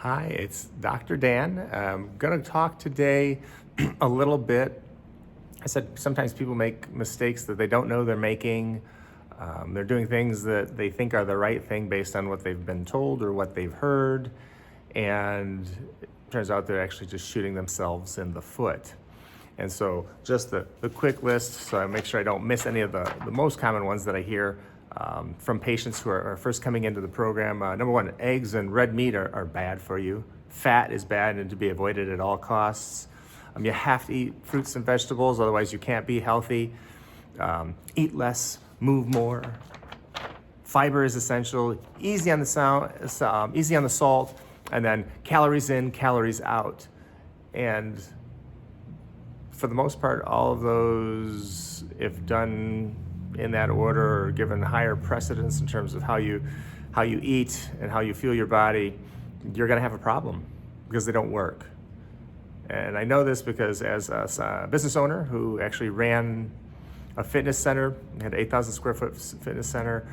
Hi, it's Dr. Dan. I'm going to talk today a little bit. I said sometimes people make mistakes that they don't know they're making. They're doing things that they think are the right thing based on what they've been told or what they've heard. And it turns out they're actually just shooting themselves in the foot. And so just the quick list, so I make sure I don't miss any of the most common ones that I hear from patients who are first coming into the program. Number one, eggs and red meat are bad for you. Fat is bad and to be avoided at all costs. You have to eat fruits and vegetables, otherwise you can't be healthy. Eat less, move more. Fiber is essential. Easy on the salt, and then calories in, calories out. And for the most part, all of those, if done in that order or given higher precedence in terms of how you eat and how you feel your body, you're going to have a problem because they don't work. And I know this because as a business owner who actually ran a fitness center, had an 8,000 square foot fitness center,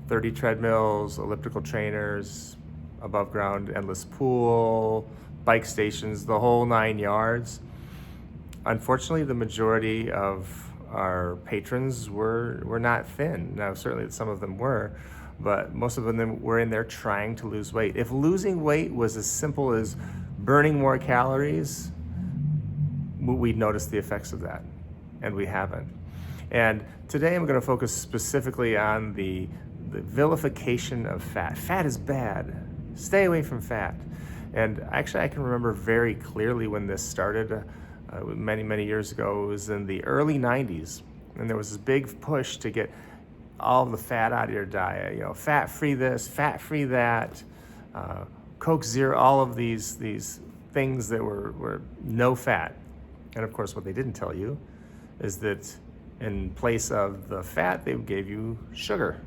30 treadmills, elliptical trainers, above ground endless pool, bike stations, the whole 9 yards. Unfortunately, the majority of our patrons were not thin. Now, certainly some of them were, but most of them were in there trying to lose weight. If losing weight was as simple as burning more calories, we'd notice the effects of that, and we haven't. And today I'm going to focus specifically on the vilification of fat. Fat is bad. Stay away from fat. And actually, I can remember very clearly when this started. Many years ago. It was in the early 90s, and there was this big push to get all of the fat out of your diet. Fat-free this, fat-free that, Coke Zero, all of these things that were no fat. And of course, what they didn't tell you is that in place of the fat, they gave you sugar,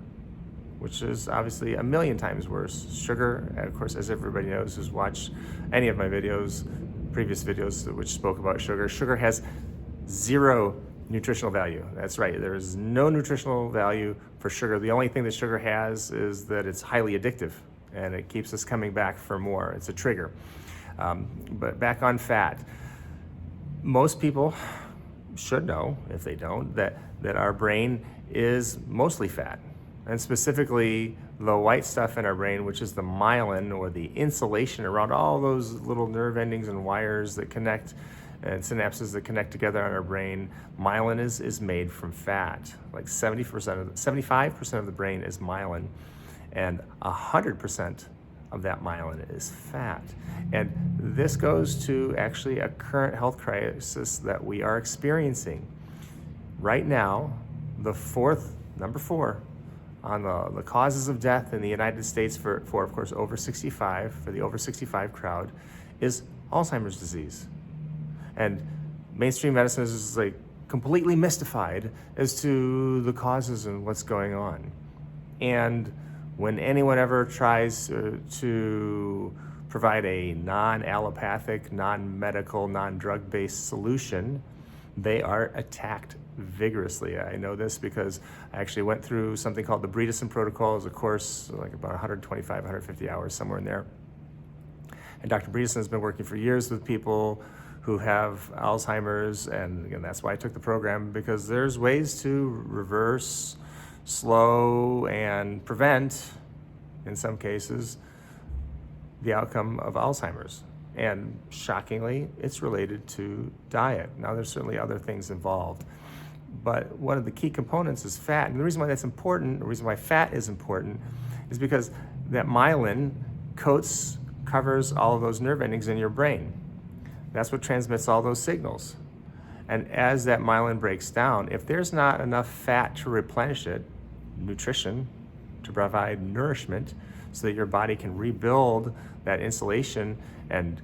which is obviously a million times worse. Sugar, of course, as everybody knows who's watched any of my previous videos which spoke about sugar. Sugar has zero nutritional value. That's right, there is no nutritional value for sugar. The only thing that sugar has is that it's highly addictive and it keeps us coming back for more. It's a trigger. But back on fat, most people should know, if they don't, that our brain is mostly fat. And specifically the white stuff in our brain, which is the myelin, or the insulation around all those little nerve endings and wires that connect and synapses that connect together on our brain. Myelin is made from fat. Like 75% of the brain is myelin, and 100% of that myelin is fat. And this goes to actually a current health crisis that we are experiencing. Right now, number four, on the causes of death in the United States for of course, over 65, for the over 65 crowd, is Alzheimer's disease. And mainstream medicine is like completely mystified as to the causes and what's going on. And when anyone ever tries to provide a non-allopathic, non-medical, non-drug-based solution, they are attacked vigorously. I know this because I actually went through something called the Bredesen Protocol as a course, like about 125, 150 hours, somewhere in there. And Dr. Bredesen has been working for years with people who have Alzheimer's, and again, that's why I took the program, because there's ways to reverse, slow, and prevent, in some cases, the outcome of Alzheimer's. And shockingly, it's related to diet. Now, there's certainly other things involved, but one of the key components is fat. And the reason why that's important, the reason why fat is important, is because that myelin covers all of those nerve endings in your brain. That's what transmits all those signals. And as that myelin breaks down, if there's not enough fat to replenish it, nutrition, to provide nourishment, so that your body can rebuild that insulation and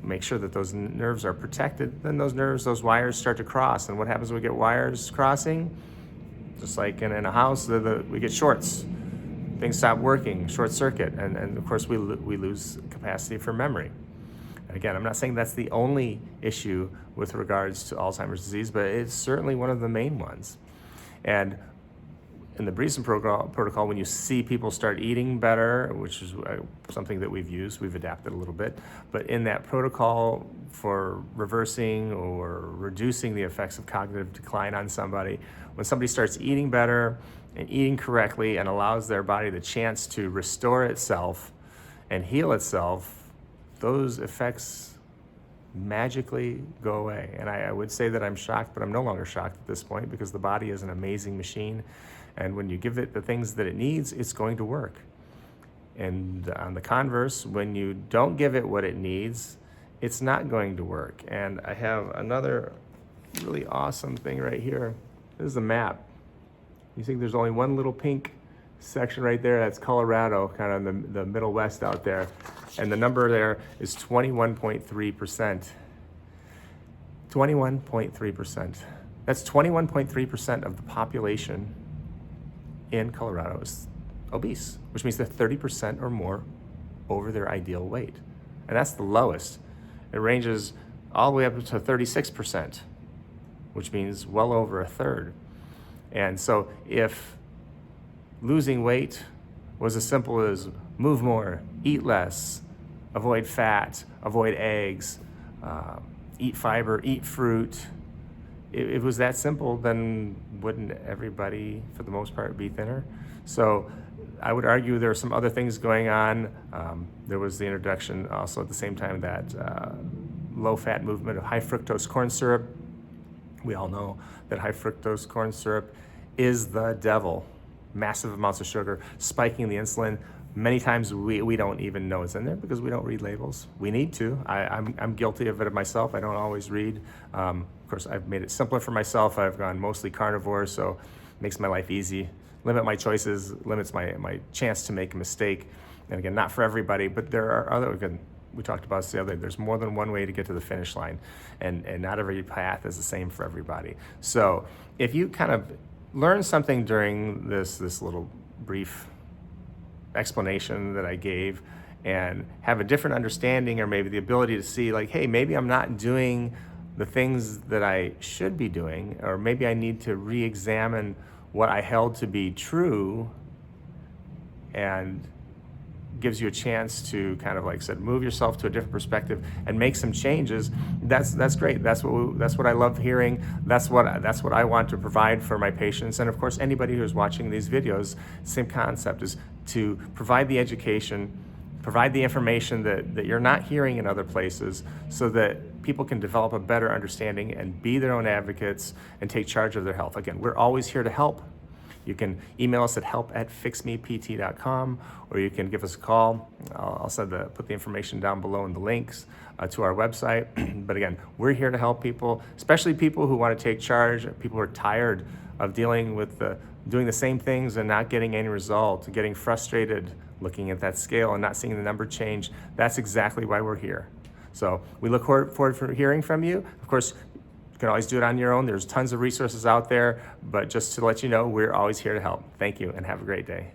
make sure that those nerves are protected, then those wires start to cross. And what happens when we get wires crossing? Just like in a house, we get shorts. Things stop working, short circuit, and of course we lose capacity for memory. And again, I'm not saying that's the only issue with regards to Alzheimer's disease, but it's certainly one of the main ones. And in the Breezen protocol, when you see people start eating better, which is something that we've used, we've adapted a little bit, but in that protocol for reversing or reducing the effects of cognitive decline on somebody, when somebody starts eating better and eating correctly and allows their body the chance to restore itself and heal itself, those effects magically go away. And I would say that I'm shocked, but I'm no longer shocked at this point, because the body is an amazing machine. And when you give it the things that it needs, it's going to work. And on the converse, when you don't give it what it needs, it's not going to work. And I have another really awesome thing right here. This is a map. You think there's only one little pink section right there? That's Colorado, kind of in the Middle West out there. And the number there is 21.3%. 21.3%. That's 21.3% of the population in Colorado is obese, which means they're 30% or more over their ideal weight. And that's the lowest. It ranges all the way up to 36%, which means well over a third. And so if losing weight was as simple as move more, eat less, avoid fat, avoid eggs, eat fiber, eat fruit, if it was that simple, then wouldn't everybody, for the most part, be thinner? So I would argue there are some other things going on. There was the introduction also at the same time, that low-fat movement of high fructose corn syrup. We all know that high fructose corn syrup is the devil. Massive amounts of sugar, spiking the insulin. Many times we don't even know it's in there because we don't read labels. We need to. I'm guilty of it myself. I don't always read. Of course, I've made it simpler for myself. I've gone mostly carnivore, so it makes my life easy. Limit my choices, limits my chance to make a mistake. And again, not for everybody, but there are other, again, we talked about this the other day, there's more than one way to get to the finish line, and not every path is the same for everybody. So if you kind of learn something during this little brief explanation that I gave, and have a different understanding, or maybe the ability to see, like, hey, maybe I'm not doing the things that I should be doing, or maybe I need to re-examine what I held to be true, and gives you a chance to kind of, like I said, move yourself to a different perspective and make some changes. That's great. That's what I love hearing. That's what I want to provide for my patients, and of course anybody who's watching these videos. Same concept, is to provide the education, provide the information that you're not hearing in other places, so that people can develop a better understanding and be their own advocates and take charge of their health. Again, we're always here to help. You can email us at help@fixmept.com, or you can give us a call. I'll put the information down below in the links to our website. But again, we're here to help people, especially people who want to take charge, people who are tired of dealing with doing the same things and not getting any result, getting frustrated looking at that scale and not seeing the number change. That's exactly why we're here. So we look forward to hearing from you. Of course, you can always do it on your own. There's tons of resources out there, but just to let you know, we're always here to help. Thank you, and have a great day.